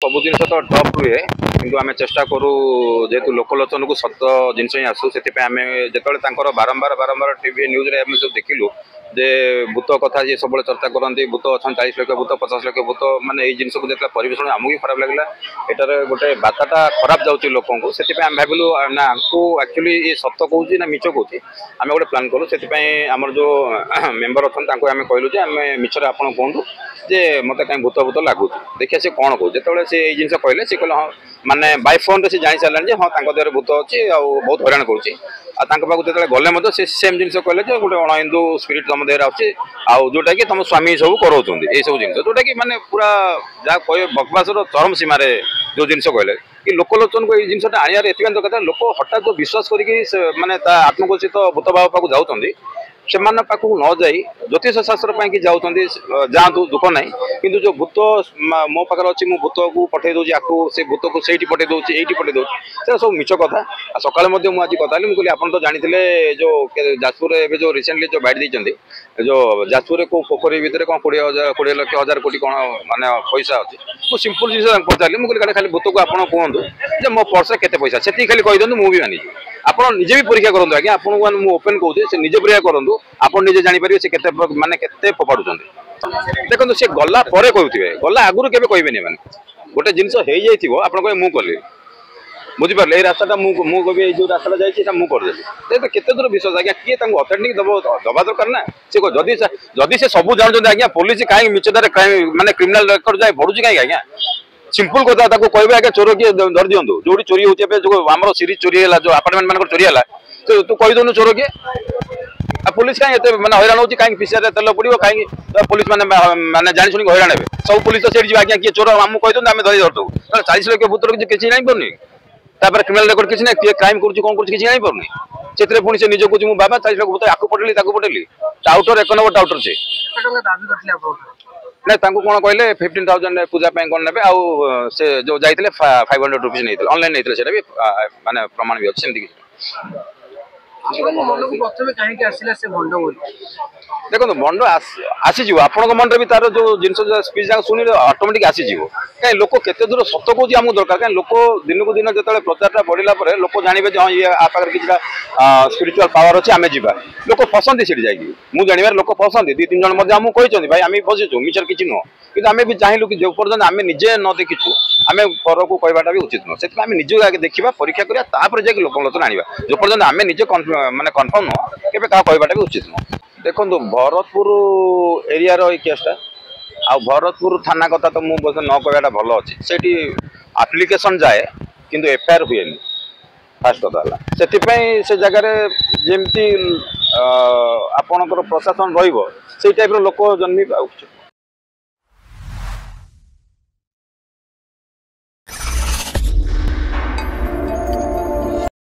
सब जिन तो टप हुए कि आम चेष्टा करूँ जेहेतु लोकलोचन को सत जिन ही आसू से आम जो बारंबार बारंबार टीवी न्यूज रे सब देखिलु जे भूत कथा जी सब चर्चा करती भूत अच्छा 40 लाख भूत 50 लाख भूत माने ये जिन को जो परिवेशन आमको भी खराब लगे एटार गोटे बार्ताटा खराब जाऊँगी लोक से आम भाविलु ना आपको एक्चुअली ये सत कौच ना मिछ कौच आम गोटे प्लां कलु से आमर जो मेम्बर अच्छा आम कहलु आम मिछरे आप कहूँ जे मत कहीं भूत भूत लगुच देखिए सी कौन कौ जो से जिन कहले सी कहले हाँ माने बाय फोन रे जानी सारे हाँ देहर भूत अच्छी बहुत हैरान करुच्ची पाक जो गले से सेम जिन कहले गोटे अण हिंदू स्पिरिट तुम देहर आउे जोटा कि तुम स्वामी सब कराऊँ ये सब जिन जोटा कि माने पूरा जहाँ कहे बकवासर चरम सीमार जो जिन कहले कि लोकलोचन को ये जिनटा आनियार एथि दरकार लोक हठात जो विश्वास करके माने आत्मघोषित भूत भाव पाक जाऊँगी से पाक न जाई ज्योतिष शास्त्र कि जातु दुख ना कि जो भूत मो पाखे अच्छी भूत को पठे दूसरी आपको से भूत को सही पठे दूसरी ये पठे दूसरी से सब मिछ कथा सकाले मुझे कथा कहली आप तो जानी जो जाजपुर जो रिसेंटली जो बैठ देते जो जाजपुर को पोखरी भितर कौन 20 लाख हजार कोटी कौन माने पैसा अच्छी मुझे सिंपल जिन पचारि मुझे खाली भूत को आप कहूँ मो पर्स के पैसा से खाली कही दिखाँ मुझे भी मानी आप निजे भी परीक्षा करूँ आज्ञा आपको ओपन कहूँ निजे परीक्षा करूँ आप निजे जापर से माने के फोपाड़ुं देखो सी गला कहते गला आगुरी के कहबेनि मैंने गोटे जिन आप मुझे कली बुझिपारे ये रास्ता मुझे जो रास्ता जाइए मुझे केते दूर विश्वास आज्ञा किए अथेंटिक दबा दरकार ना सी जदि से सब जानते आज्ञा पुलिस कहीं मिछदार क्राइम माने क्रिमिनाल रेकर्ड जाए बढ़ुची कहीं आज्ञा सिंपल कथा कहे आगे चोर किए धर दिंतु जो चोरी होती जो आम सीरीज चोरी है जो आपार्टमेंट मान चोरी है तो तू कहीदेनु चोर किए पुलिस कहीं मैंने हैरान होती कहीं पीसीआर तेल पड़ो कहीं पुलिस मैंने जानी शुणी हैरान हे सब पुलिस तो सीट आज्ञा किए चोर आमको कहीदे आम धरी धरदू 40 लाख भूतर किसी जानी पार्नी क्रिमिनाल रेकर्ड किसी ना किए क्राइम कर जानी पार्नी से पुणी से निज को बाबा 40 लाख भूत आपको पटेली टाउटर 1 नंबर टाउटर से ना कौन कहले 15,000 पूजा कौन ने से जो जाते 500 रुपीज नहीं ऑनलाइन नहीं भी माने प्रमाण भी अच्छे देखो भंड आसीज आपण मन भी तार जो जिन स्पीच शुणी ऑटोमेटिक आसीज कहीं लोक केते दूर सत कौच आमको दरकार कहीं लोक दिन को दिन जो प्रचार बढ़ला लोक जानवे हाँ ये आगे कि स्पिरिचुअल पावर अच्छे आम जा लोक फसंती सीट जाकि मुझे जानवर लोक फसंती 2-3 जन आमको कहते भाई आम फसीचु मिचर किसी नुह कि आम भी चाहलु कि जो पर्यटन आम निजे न देखीचु आम पर को कहवाटा भी उचित नुह से आम निजे आगे देखा परीक्षा करा जाकि लोकलोचन आने जो पर्यटन आम निजे माने कन्फर्म नुह के कहवाटा भी उचित नुह देखो भरतपुर एरिया केसटा आ भरतपुर थाना कथा तो मुझे न कहवाटा भल अच्छे से आप्लिकेसन जाए किंतु एफआईआर हुए फास्ट कथा से जगार जमी आपणकर प्रशासन रही टाइप लोक जन्मी